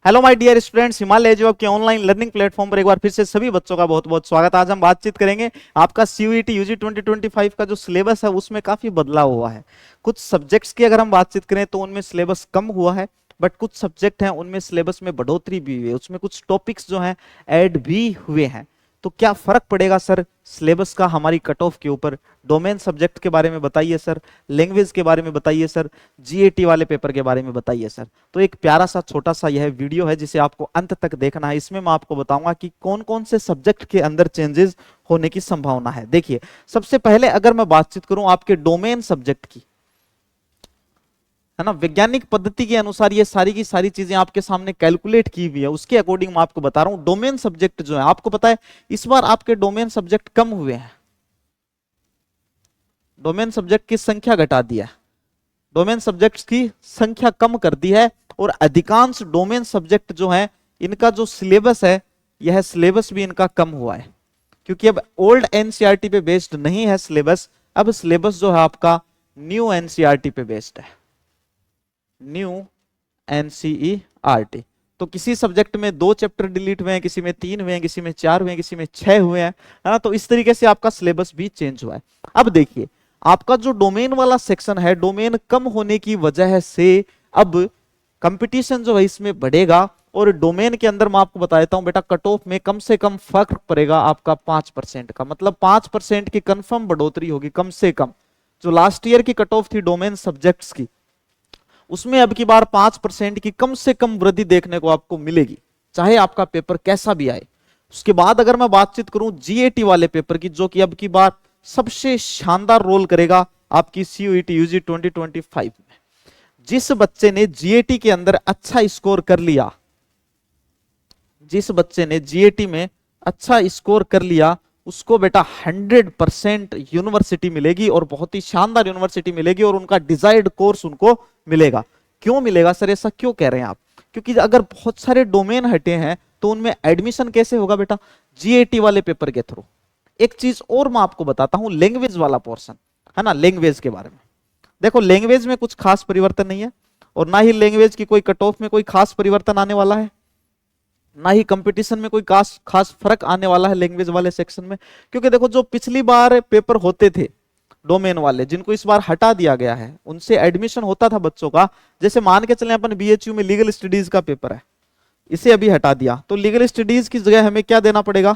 Hello my dear students, Himalaya एजुअब के online learning platform पर एक बार फिर से सभी बच्चों का बहुत बहुत स्वागत है। आज हम बातचीत करेंगे आपका सीयूईटी यूजी 2025 का जो सिलेबस है उसमें काफी बदलाव हुआ है। कुछ सब्जेक्ट्स की अगर हम बातचीत करें तो उनमें सिलेबस कम हुआ है, बट कुछ सब्जेक्ट हैं उनमें सिलेबस में बढ़ोतरी भी हुई है, उसमें कुछ टॉपिक्स जो हैं ऐड भी हुए हैं। तो क्या फर्क पड़ेगा सर सिलेबस का हमारी कट ऑफ के ऊपर? डोमेन सब्जेक्ट के बारे में बताइए सर, लैंग्वेज के बारे में बताइए सर, जीएटी वाले पेपर के बारे में बताइए सर। तो एक प्यारा सा छोटा सा यह वीडियो है जिसे आपको अंत तक देखना है। इसमें मैं आपको बताऊंगा कि कौन कौन से सब्जेक्ट के अंदर चेंजेस होने की संभावना है। देखिए, सबसे पहले अगर मैं बातचीत करूं आपके डोमेन सब्जेक्ट की, है ना, वैज्ञानिक पद्धति के अनुसार ये सारी की सारी चीजें आपके सामने कैलकुलेट की हुई है, उसके अकॉर्डिंग मैं आपको बता रहा हूं। डोमेन सब्जेक्ट जो है, आपको पता है इस बार आपके डोमेन सब्जेक्ट कम हुए हैं, डोमेन सब्जेक्ट की संख्या घटा दिया है, डोमेन सब्जेक्ट्स की संख्या कम कर दी है। और अधिकांश डोमेन सब्जेक्ट जो है इनका जो सिलेबस है, यह सिलेबस भी इनका कम हुआ है, क्योंकि अब ओल्ड एनसीईआरटी पे बेस्ड नहीं है सिलेबस। अब सिलेबस जो है आपका न्यू एनसीईआरटी पे बेस्ड है, न्यू एनसीईआरटी। तो किसी सब्जेक्ट में 2 चैप्टर डिलीट हुए हैं, किसी में 3 हुए हैं, किसी में 4 हुए हैं, किसी में 6 हुए हैं, है ना। तो इस तरीके से आपका सिलेबस भी चेंज हुआ है। अब देखिए, आपका जो डोमेन वाला सेक्शन है, डोमेन कम होने की वजह से अब कंपटीशन जो है इसमें बढ़ेगा। और डोमेन के अंदर मैं आपको बता देता हूं बेटा, कट ऑफ में कम से कम फर्क पड़ेगा आपका 5% का, मतलब 5% की कंफर्म बढ़ोतरी होगी कम से कम। जो लास्ट ईयर की कट ऑफ थी डोमेन सब्जेक्ट्स की, उसमें अब की बार 5% की कम से कम वृद्धि देखने को आपको मिलेगी, चाहे आपका पेपर कैसा भी आए। उसके बाद अगर मैं बातचीत करूं जीएटी वाले पेपर की, जो कि अब की बार सबसे शानदार रोल करेगा आपकी सीयूईटी यूजी 2025 में। जिस बच्चे ने जीएटी के अंदर अच्छा स्कोर कर लिया, जिस बच्चे ने जीएटी में अच्छा स्कोर कर लिया, उसको बेटा 100% यूनिवर्सिटी मिलेगी, और बहुत ही शानदार यूनिवर्सिटी मिलेगी, और उनका डिजायर्ड कोर्स उनको मिलेगा। क्यों मिलेगा सर, ऐसा क्यों कह रहे हैं आप? क्योंकि अगर बहुत सारे डोमेन हटे हैं तो उनमें एडमिशन कैसे होगा बेटा? जीएटी वाले पेपर के थ्रू। एक चीज और मैं आपको बताता हूं, लैंग्वेज वाला पोर्शन है ना, लैंग्वेज के बारे में देखो। लैंग्वेज में कुछ खास परिवर्तन नहीं है, और ना ही लैंग्वेज की कोई कट ऑफ में कोई खास परिवर्तन आने वाला है, ना ही कंपटीशन में कोई खास फर्क आने वाला है लैंग्वेज वाले सेक्शन में। क्योंकि देखो, जो पिछली बार पेपर होते थे डोमेन वाले, जिनको इस बार हटा दिया गया है, उनसे एडमिशन होता था बच्चों का। जैसे मान के चलें अपन बीएचयू में लीगल स्टडीज का पेपर है, इसे अभी हटा दिया, तो लीगल स्टडीज की जगह हमें क्या देना पड़ेगा?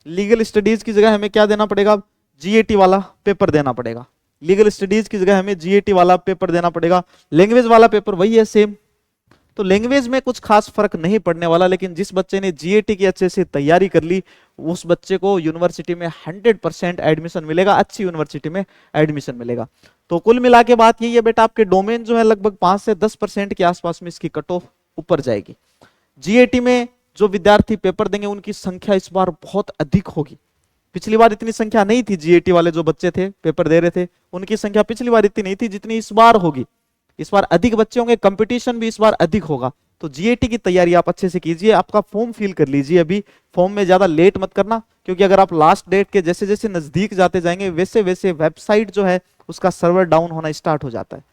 लीगल स्टडीज की जगह हमें क्या देना पड़ेगा? जीएटी वाला पेपर देना पड़ेगा। लीगल स्टडीज की जगह हमें जीएटी वाला पेपर देना पड़ेगा। लैंग्वेज वाला पेपर वही है, सेम। तो लैंग्वेज में कुछ खास फर्क नहीं पड़ने वाला, लेकिन जिस बच्चे ने जीएटी की अच्छे से तैयारी कर ली, उस बच्चे को यूनिवर्सिटी में 100% एडमिशन मिलेगा, अच्छी यूनिवर्सिटी में एडमिशन मिलेगा। तो कुल मिला के बात यही है बेटा, आपके डोमेन जो है लगभग 5 से 10% के आसपास में इसकी कट ऑफ ऊपर जाएगी। जीएटी में जो विद्यार्थी पेपर देंगे उनकी संख्या इस बार बहुत अधिक होगी। पिछली बार इतनी संख्या नहीं थी, जीएटी वाले जो बच्चे थे पेपर दे रहे थे, उनकी संख्या पिछली बार इतनी नहीं थी जितनी इस बार होगी। इस बार अधिक बच्चे होंगे, कंपटीशन भी इस बार अधिक होगा। तो जीएटी की तैयारी आप अच्छे से कीजिए, आपका फॉर्म फिल कर लीजिए अभी। फॉर्म में ज्यादा लेट मत करना, क्योंकि अगर आप लास्ट डेट के जैसे जैसे नजदीक जाते जाएंगे, वैसे वैसे वेबसाइट जो है उसका सर्वर डाउन होना स्टार्ट हो जाता है।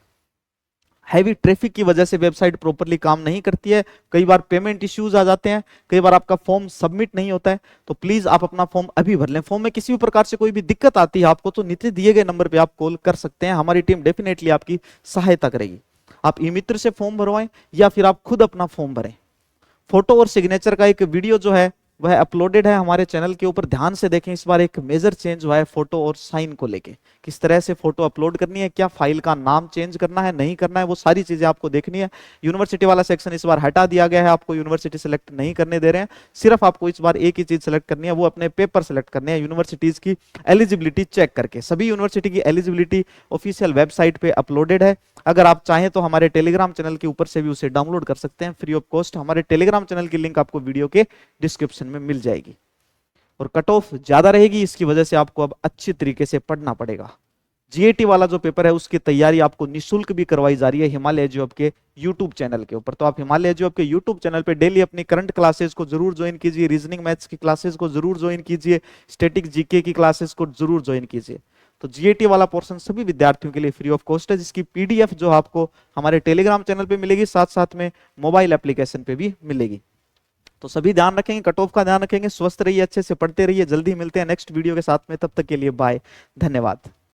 हैवी ट्रैफिक की वजह से वेबसाइट प्रॉपरली काम नहीं करती है, कई बार पेमेंट इश्यूज आ जाते हैं, कई बार आपका फॉर्म सबमिट नहीं होता है। तो प्लीज आप अपना फॉर्म अभी भर लें। फॉर्म में किसी भी प्रकार से कोई भी दिक्कत आती है आपको, तो नीचे दिए गए नंबर पे आप कॉल कर सकते हैं, हमारी टीम डेफिनेटली आपकी सहायता करेगी। आप ई मित्र से फॉर्म भरवाएं या फिर आप खुद अपना फॉर्म भरें। फोटो और सिग्नेचर का एक वीडियो जो है वह अपलोडेड है हमारे चैनल के ऊपर, ध्यान से देखें। इस बार एक मेजर चेंज हुआ है फोटो और साइन को लेके, किस तरह से फोटो अपलोड करनी है, क्या फाइल का नाम चेंज करना है, नहीं करना है, वो सारी चीजें आपको देखनी है। यूनिवर्सिटी वाला सेक्शन इस बार हटा दिया गया है, आपको यूनिवर्सिटी सेलेक्ट नहीं करने दे रहे हैं। सिर्फ आपको इस बार एक ही चीज सेलेक्ट करनी है, वो अपने पेपर सेलेक्ट करने हैं यूनिवर्सिटीज की एलिजिबिलिटी चेक करके। सभी यूनिवर्सिटी की एलिजिबिलिटी ऑफिशियल वेबसाइट पे अपलोडेड है। अगर आप चाहें तो हमारे टेलीग्राम चैनल के ऊपर से भी उसे डाउनलोड कर सकते हैं फ्री ऑफ कॉस्ट। हमारे टेलीग्राम चैनल की लिंक आपको वीडियो के डिस्क्रिप्शन में मिल जाएगी। और कट ऑफ ज्यादा रहेगी, इसकी वजह से आपको अब अच्छी तरीके से पढ़ना पड़ेगा। जीएटी वाला जो पेपर है उसकी तैयारी आपको निशुल्क भी करवाई जा रही है हिमालय एजुअब के यूट्यूब चैनल के ऊपर। तो आप हिमालय एजुअब के यूट्यूब चैनल पे डेली अपनी करंट क्लासेस को जरूर ज्वाइन कीजिए, रीजनिंग मैथ्स की क्लासेस को जरूर ज्वाइन कीजिए, स्टैटिक जीके की क्लासेस को जरूर ज्वाइन कीजिए। तो जीएटी वाला पोर्शन सभी विद्यार्थियों के लिए फ्री ऑफ कॉस्ट है, जिसकी पीडीएफ जो आपको हमारे टेलीग्राम चैनल पे मिलेगी, साथ साथ में मोबाइल एप्लीकेशन पे भी मिलेगी। तो सभी ध्यान रखेंगे, कट ऑफ का ध्यान रखेंगे, स्वस्थ रहिए, अच्छे से पढ़ते रहिए। जल्दी मिलते हैं नेक्स्ट वीडियो के साथ में, तब तक के लिए बाय, धन्यवाद।